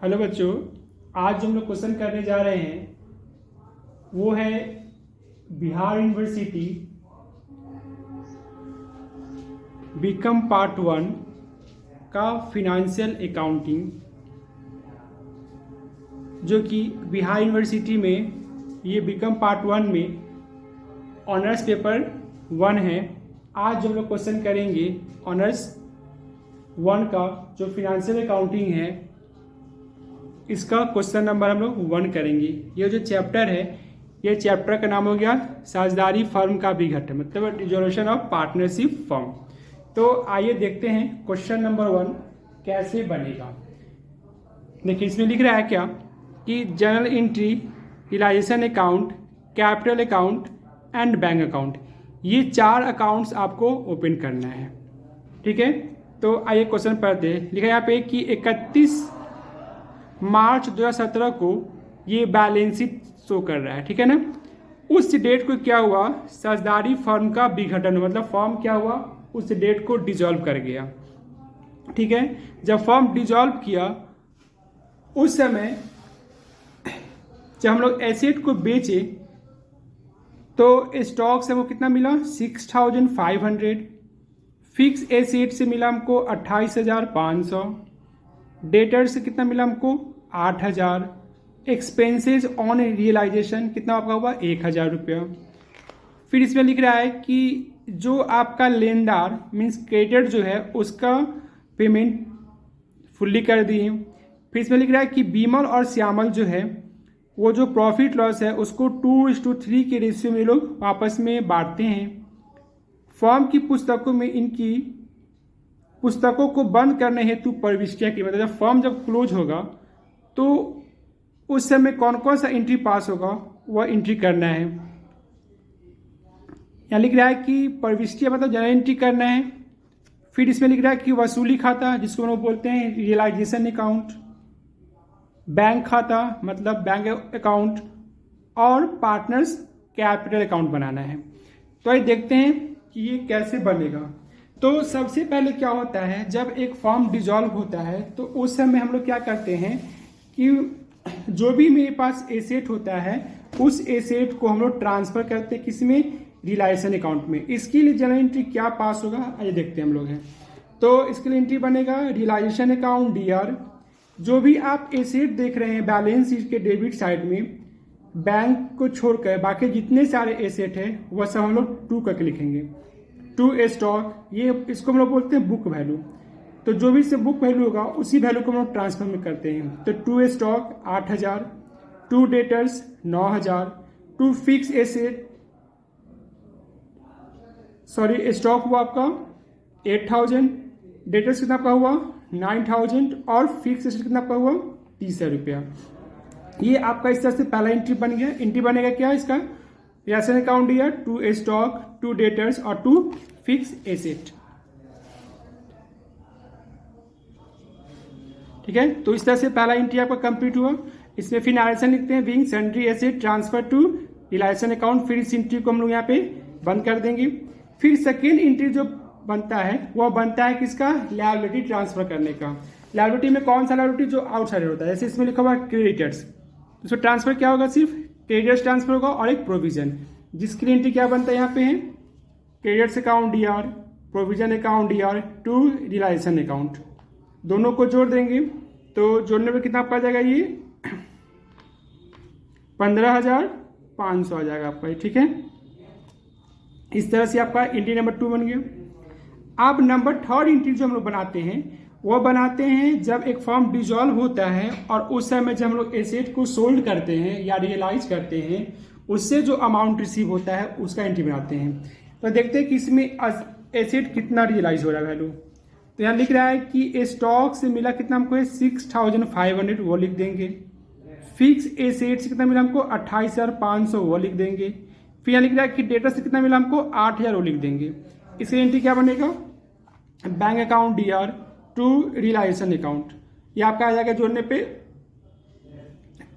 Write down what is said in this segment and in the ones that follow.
Hello बच्चों, आज हम लोग क्वेश्चन करने जा रहे हैं वो है बिहार यूनिवर्सिटी बीकॉम पार्ट 1 का फिनेंशियल अकाउंटिंग, जो कि बिहार यूनिवर्सिटी में ये बीकॉम पार्ट 1 में ऑनर्स पेपर 1 है। आज हम लोग क्वेश्चन करेंगे ऑनर्स 1 का जो फिनेंशियल अकाउंटिंग है, इसका क्वेश्चन नंबर हम लोग 1 करेंगे। ये जो चैप्टर है, ये चैप्टर का नाम हो गया साझेदारी फर्म का विघटन, मतलब डिसोल्यूशन ऑफ पार्टनरशिप फर्म। तो आइए देखते हैं क्वेश्चन नंबर 1 कैसे बनेगा। देखिए इसमें लिख रहा है क्या कि journal entry, realisation account, capital account and bank account, ये 4 अकाउंट्स आपको ओपन करना है। ठीक है, तो आइए क्वेश्चन पढ़ते हैं। लिखा है यहाँ पे कि 31 मार्च 2017 को ये बैलेंस शीट शो कर रहा है। ठीक है ना, उस डेट को क्या हुआ, साझेदारी फर्म का विघटन, मतलब फर्म क्या हुआ, उस डेट को डिसॉल्व कर गया। ठीक है, जब फर्म डिसॉल्व किया उस समय जब हम लोग एसेट को बेचे तो स्टॉक से वो कितना मिला 6500, फिक्स एसेट से मिला हमको 28,500, डेटर से कितना मिला हमको 8,000, एक्सपेंसेस ऑन रियलाइजेशन कितना आपका हुआ 1,000 रुपया। फिर इसमें लिख रहा है कि जो आपका लेनदार मीन्स क्रेडिटर जो है उसका पेमेंट फुल्ली कर दिए। फिर इसमें लिख रहा है कि बीमल और श्यामल जो है वो जो प्रॉफिट लॉस है उसको 2:3 के रेशियो में लोग आपस में बांटते हैं। फर्म की पुस्तकों में इनकी पुस्तकों को बंद करने हेतु प्रविष्टियाँ की, मतलब जब फर्म जब क्लोज होगा तो उस समय कौन कौन सा एंट्री पास होगा वह एंट्री करना है। यहाँ लिख रहा है कि प्रविष्टियाँ मतलब जनरल एंट्री करना है। फिर इसमें लिख रहा है कि वसूली खाता जिसको हम लोग बोलते हैं रियलाइजेशन अकाउंट, बैंक खाता मतलब बैंक अकाउंट, और पार्टनर्स कैपिटल अकाउंट बनाना है। तो आइए देखते हैं कि ये कैसे बनेगा। तो सबसे पहले क्या होता है, जब एक फर्म डिसॉल्व होता है तो उस समय हम लोग क्या करते हैं कि जो भी मेरे पास एसेट होता है उस एसेट को हम लोग ट्रांसफर करते हैं किसमें, रियलाइजेशन अकाउंट में। इसके लिए जनरल एंट्री क्या पास होगा आइए देखते हैं हम लोग हैं। तो इसके लिए एंट्री बनेगा रियलाइजेशन अकाउंट डीआर। जो भी आप एसेट देख रहे हैं बैलेंस शीट के डेबिट साइड में, बैंक को छोड़कर बाकी जितने सारे एसेट है वह सब हम लोग 2 करके लिखेंगे। 2 स्टॉक, ये इसको हम लोग बोलते हैं बुक वैल्यू। तो जो भी से बुक वैल्यू होगा उसी वैल्यू को हम लोग ट्रांसफर में करते हैं। तो 2 stock 8,000, 2 debtors 9,000, 2 fix asset stock हुआ आपका 8,000, डेटर्स कितना आपका हुआ 9,000 और फिक्स एसेट कितना आपका हुआ 30,000 रुपया। ये आपका इस तरह से पहला एंट्री बन गया। एंट्री बनेगा क्या इसका, realisation account year, 2 stock, 2 debtors और 2 फिक्स एसेट। ठीक है, तो इस तरह से पहला एंट्री आपका कंप्लीट हुआ। इसमें फिर नरेशन लिखते हैं being sundry asset transfer to realisation account. फिर इस एंट्री को हम लोग यहाँ पे बंद कर देंगे। फिर सेकेंड एंट्री जो बनता है वह बनता है किसका, लायबिलिटी ट्रांसफर करने का। लायबिलिटी में कौन सा लायबिलिटी, जो आउटसाइडर होता है, जैसे इसमें लिखा हुआ क्रेडिटर्स, तो ट्रांसफर क्या होगा, सिर्फ क्रेडिटर्स ट्रांसफर होगा और एक प्रोविजन, जिसकी एंट्री क्या बनता है यहाँ पे है creditors account DR, provision account DR to realisation account. दोनों को जोड़ देंगे तो जोड़ने में कितना पड़ जाएगा, ये 15,500 आ जाएगा आपका। ठीक है, इस तरह से आपका एंट्री नंबर 2 बन गया। अब नंबर 3rd एंट्री जो हम लोग बनाते हैं वो बनाते हैं जब एक फर्म डिसॉल्व होता है और उस समय जब हम लोग एसेट को सोल्ड करते हैं या रियलाइज करते हैं उससे जो अमाउंट रिसीव होता है उसका एंट्री बनाते हैं। तो देखते हैं कि इसमें एसेट कितना रियलाइज हो रहा है वैल्यू। तो यहाँ लिख रहा है कि स्टॉक से मिला कितना हमको है 6,500, वो लिख देंगे। फिक्स एसेट से कितना मिला हमको 28,500, वो लिख देंगे। फिर यहाँ लिख रहा है कि डेटा से कितना मिला हमको 8,000, वो लिख देंगे। इसकी एंट्री क्या बनेगा, bank account DR to realisation account. ये आपका आ जाएगा जोड़ने पे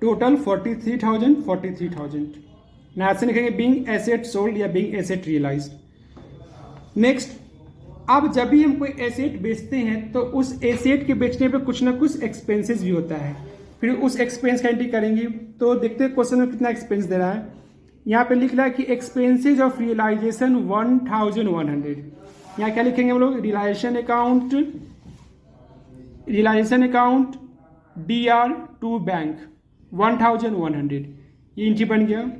टोटल 43,000। नरेशन लिखेंगे बिंग एसेट सोल्ड या बिंग एसेट रियलाइज्ड। नेक्स्ट, अब जब भी हम कोई एसेट बेचते हैं तो उस एसेट के बेचने पे कुछ ना कुछ एक्सपेंसेस भी होता है। फिर उस एक्सपेंस का एंट्री करेंगे। तो देखते हैं क्वेश्चन में कितना एक्सपेंस दे रहा है। यहाँ पे लिख रहा है कि एक्सपेंसेज ऑफ रियलाइजेशन 1100। यहाँ क्या लिखेंगे हम लोग, realisation account DR to bank 1100, ये एंट्री बन गया।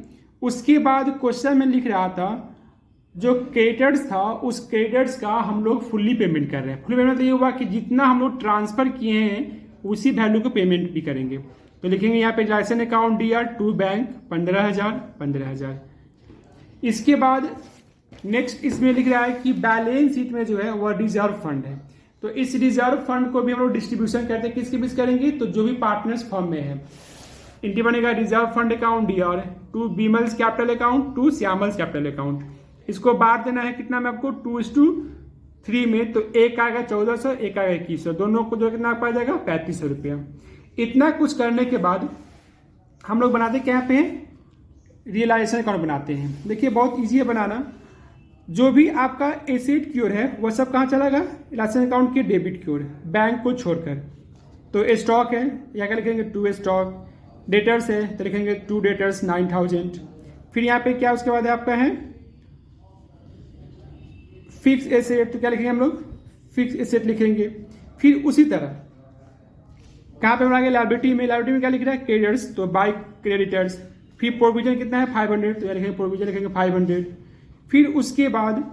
उसके बाद क्वेश्चन में लिख रहा था जो क्रेडिटर्स था उस क्रेडिटर्स का हम लोग फुल्ली पेमेंट कर रहे हैं। फुल्ली पेमेंट ये हुआ कि जितना हम लोग ट्रांसफर किए हैं उसी वैल्यू को पेमेंट भी करेंगे। तो लिखेंगे यहाँ पे realisation account DR to bank 15,000। इसके बाद नेक्स्ट इसमें लिख रहा है कि बैलेंस शीट में जो है वह रिजर्व फंड है। तो इस रिजर्व फंड को भी हम लोग डिस्ट्रीब्यूशन करते हैं, किसके बीच करेंगे, तो जो भी पार्टनर्स फर्म में है। एंट्री बनेगा reserve fund account DR to Bimal's capital account to Shyamal's capital account. इसको बांट देना है कितना में आपको, 2:3 में। तो एक आएगा 1400, एक आएगा 2100, दोनों को जो कितना पा जाएगा 3500 रुपया। इतना कुछ करने के बाद हम लोग बनाते क्या पे रियलाइजेशन अकाउंट बनाते हैं। देखिए बहुत ईजी है बनाना। जो भी आपका एसेट क्योर है वह सब कहाँ चलागा, रियलाइजेशन अकाउंट के डेबिट क्योर, बैंक को छोड़कर। तो स्टॉक है, यहाँ क्या लिखेंगे 2 स्टॉक। डेटर्स है तो लिखेंगे 2 डेटर्स 9000। फिर यहाँ पे क्या उसके बाद आपका है फिक्स एसेट, तो क्या लिखेंगे हम लोग, फिक्स एसेट लिखेंगे। फिर उसी तरह कहाँ पे बनाएंगे, लायबिलिटी में। लायबिलिटी में क्या लिख रहा है, क्रेडिटर्स, तो बाय क्रेडिटर्स। फिर प्रोविजन कितना है 500, तो लिखेंगे प्रोविजन लिखेंगे 500। फिर उसके बाद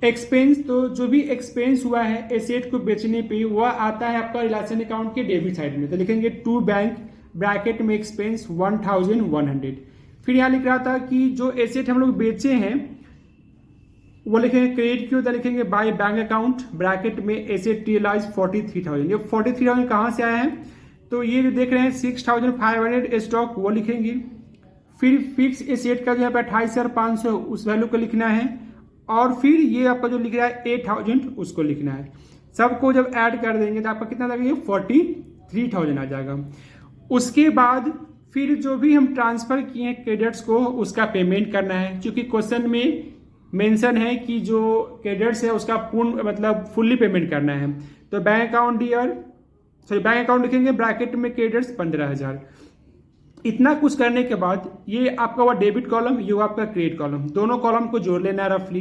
एक्सपेंस, तो जो भी एक्सपेंस हुआ है एसेट को बेचने पे वह आता है आपका रियलाइजेशन अकाउंट के डेबिट साइड में। तो लिखेंगे टू बैंक ब्रैकेट में एक्सपेंस 1100। फिर यहाँ लिख रहा था कि जो एसेट हम लोग बेचे हैं वो लिखेंगे क्रेडिट क्यों, तो लिखेंगे बाय बैंक अकाउंट ब्रैकेट में एसेट रियलाइज 43,000। ये 43,000 कहाँ से आया है, तो ये जो देख रहे हैं 6,500 स्टॉक वो लिखेंगे। फिर फिक्स एसेट का जो यहाँ पे 28,500 उस वैल्यू को लिखना है। और फिर ये आपका जो लिख रहा है 8,000 उसको लिखना है। सबको जब ऐड कर देंगे तो आपका कितना लगेगा, 43,000 आ जाएगा। उसके बाद फिर जो भी हम ट्रांसफर किए हैं क्रेडिट्स को उसका पेमेंट करना है। क्योंकि क्वेश्चन में मेंशन है कि जो क्रेडिट्स है उसका पूर्ण मतलब फुल्ली पेमेंट करना है। तो बैंक अकाउंट बैंक अकाउंट लिखेंगे ब्रैकेट में क्रेडिट्स 15,000। इतना कुछ करने के बाद ये आपका हुआ डेबिट कॉलम, ये हुआ आपका क्रेडिट कॉलम, दोनों कॉलम को जोड़ लेना है रफली।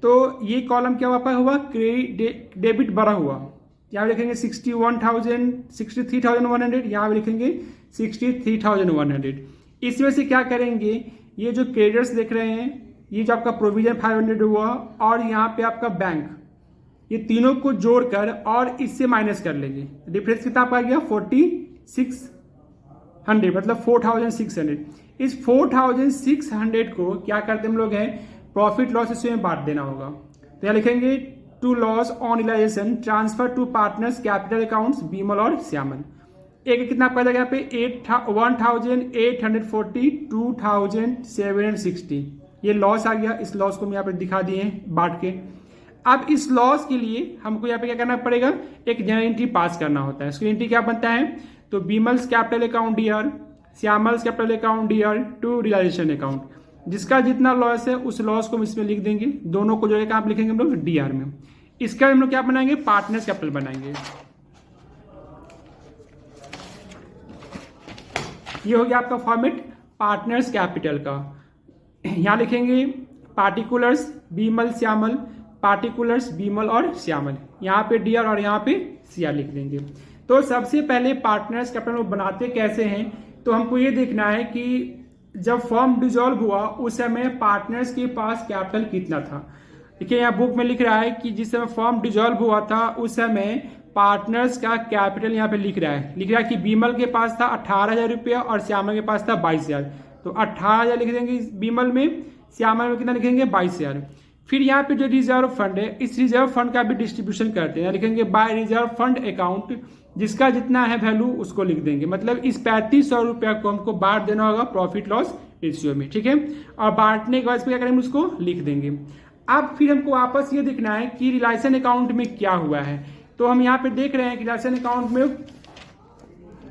तो ये कॉलम क्या हुआ डेबिट बढ़ा हुआ, यहाँ लिखेंगे 63,100, यहाँ लिखेंगे 63,100। इसमें से क्या करेंगे, ये जो क्रेडिटर्स देख रहे हैं, ये जो आपका प्रोविजन 500 हुआ और यहाँ पे आपका बैंक, ये तीनों को जोड़कर और इससे माइनस कर लेंगे। डिफरेंस कितना आ गया 4600, मतलब 4600। इस 4600 को क्या करते हम लोग हैं, प्रॉफिट लॉस इसमें में बांट देना होगा। तो यहाँ लिखेंगे to loss on realisation transfer to partners capital accounts Bimal और श्यामल। एक कितना आपका यहाँ पे 1,840, 2,760 ये लॉस आ गया। इस लॉस को हम यहाँ पर दिखा दिए हैं बांट के। अब इस लॉस के लिए हमको यहाँ पे क्या करना पड़ेगा, एक जनरल एंट्री पास करना होता है। उसकी एंट्री क्या बनता है, तो Bimal's capital account DR, Shyamal's capital account DR to realisation account. जिसका जितना लॉस है उस लॉस को हम इसमें लिख देंगे, दोनों को जो है आप लिखेंगे हम लोग DR में। इसका हम लोग क्या बनाएंगे, पार्टनर्स कैपिटल बनाएंगे। ये हो गया आपका फॉर्मेट पार्टनर्स कैपिटल का। यहाँ लिखेंगे पार्टिकुलर्स बीमल श्यामल, पार्टिकुलर्स बीमल और श्यामल, यहाँ पे DR और यहाँ पे CR लिख देंगे। तो सबसे पहले पार्टनर्स कैपिटल बनाते कैसे हैं, तो हमको ये देखना है कि जब फर्म डिसॉल्व हुआ उस समय पार्टनर्स के पास कैपिटल कितना था। देखिए यहाँ बुक में लिख रहा है कि जिस समय फर्म डिसॉल्व हुआ था उस समय पार्टनर्स का कैपिटल यहाँ पे लिख रहा है कि बीमल के पास था 18,000 रुपया और श्यामल के पास था 22,000। तो 18,000 लिख देंगे बीमल में, श्यामल में कितना लिखेंगे 22,000। फिर यहाँ पे जो रिजर्व फंड है इस रिजर्व फंड का भी डिस्ट्रीब्यूशन करते हैं, लिखेंगे बाय रिजर्व फंड अकाउंट, जिसका जितना है वैल्यू उसको लिख देंगे। मतलब इस 3500 रुपया को हमको बांट देना होगा प्रॉफिट लॉस रेशियो में, ठीक है। और बांटने के बाद क्या करेंगे, उसको लिख देंगे। अब फिर हमको वापस ये देखना है कि रियलाइजेशन अकाउंट में क्या हुआ है। तो हम यहाँ पे देख रहे हैं कि रियलाइजेशन अकाउंट में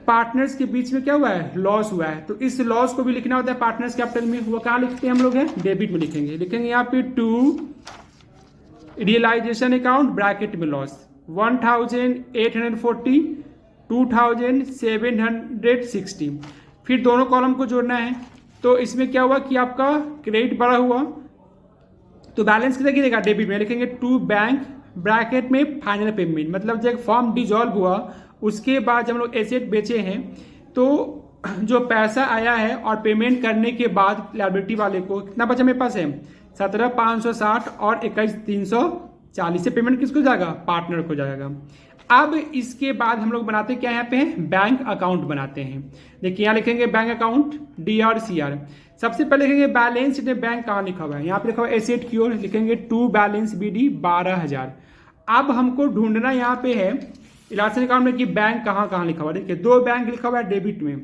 पार्टनर्स के बीच में क्या हुआ है, लॉस हुआ है। तो इस लॉस को भी लिखना होता है पार्टनर्स कैपिटल में। वो कहाँ लिखते हैं हम लोग, है डेबिट में लिखेंगे यहाँ पे टू रियलाइजेशन अकाउंट ब्रैकेट में लॉस 1,840 2760। फिर दोनों कॉलम को जोड़ना है, तो इसमें क्या हुआ कि आपका क्रेडिट बढ़ा हुआ, तो बैलेंस कितना गिरेगा, डेबिट में लिखेंगे टू बैंक ब्रैकेट में फाइनल पेमेंट, मतलब जब फॉर्म डिजॉल्व हुआ उसके बाद जब हम लोग एसेट बेचे हैं तो जो पैसा आया है और पेमेंट करने के बाद लायबिलिटी वाले को कितना बचा मेरे पास है 17,560 और 21,340 से पेमेंट किसको जाएगा, पार्टनर को जाएगा। अब इसके बाद हम लोग बनाते क्या, यहाँ पे बैंक अकाउंट बनाते हैं। देखिए यहाँ लिखेंगे बैंक अकाउंट DRCR। सबसे पहले लिखेंगे बैलेंस शीट में बैंक कहाँ लिखा हुआ है, यहाँ पे लिखा हुआ है एसेट की ओर, लिखेंगे टू बैलेंस BD 12,000। अब हमको ढूंढना यहाँ पे है इलासन अकाउंट में कि बैंक कहाँ कहाँ लिखा हुआ है। देखिए दो बैंक लिखा हुआ है डेबिट में,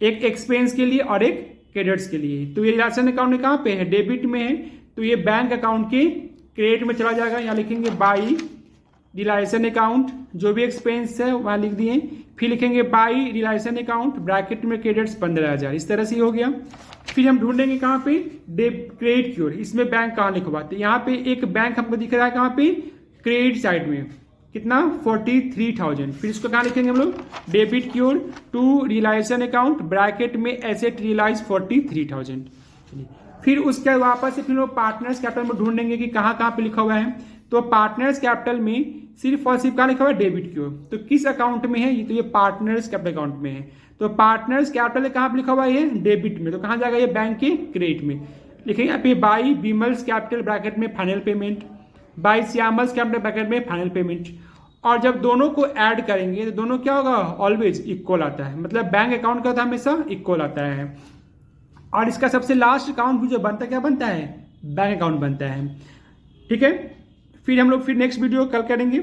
एक एक्सपेंस के लिए और एक क्रेडिट्स के लिए। तो ये इलासन अकाउंट में कहाँ पे है, डेबिट में है, तो ये बैंक अकाउंट के क्रेडिट में चला जाएगा। यहाँ लिखेंगे बाई रिलायसन अकाउंट, जो भी एक्सपेंस है वहाँ लिख दिए, फिर लिखेंगे बाई रिलायसन अकाउंट ब्रैकेट में क्रेडिट्स 15,000। इस तरह से हो गया। फिर हम ढूंढेंगे कहाँ पे, क्रेडिट की ओर, इसमें बैंक कहाँ लिखा हुआ है, तो यहाँ पे एक बैंक हमको दिख रहा है कहाँ पे, क्रेडिट साइड में, कितना 43,000। फिर इसको कहाँ लिखेंगे हम लोग, डेबिट की ओर टू रिलायसन अकाउंट ब्रैकेट में एसेट रियलाइज 43,000। फिर उसके वापस से फिर लोग पार्टनर्स कैपिटल में ढूंढेंगे कि कहाँ कहाँ पे लिखा हुआ है, तो पार्टनर्स कैपिटल में सिर्फ और सिर्फ कहाँ लिखा हुआ है, डेबिट की ओर। तो किस अकाउंट में है, तो ये पार्टनर्स कैपिटल अकाउंट में है। तो पार्टनर्स कैपिटल कहाँ पे लिखा हुआ है, डेबिट में, तो कहाँ जाएगा ये, बैंक के क्रेडिट में। लिखेंगे यहाँ पे बाई बीमल्स कैपिटल ब्रैकेट में final payment, by Shyamal's capital bracket में फाइनल पेमेंट। और जब दोनों को ऐड करेंगे तो दोनों क्या होगा, ऑलवेज इक्वल आता है, मतलब बैंक अकाउंट का होता है हमेशा इक्वल आता है। और इसका सबसे लास्ट अकाउंट भी जो बनता है, क्या बनता है, बैंक अकाउंट बनता है। ठीक है, फिर हम लोग नेक्स्ट वीडियो कल करेंगे।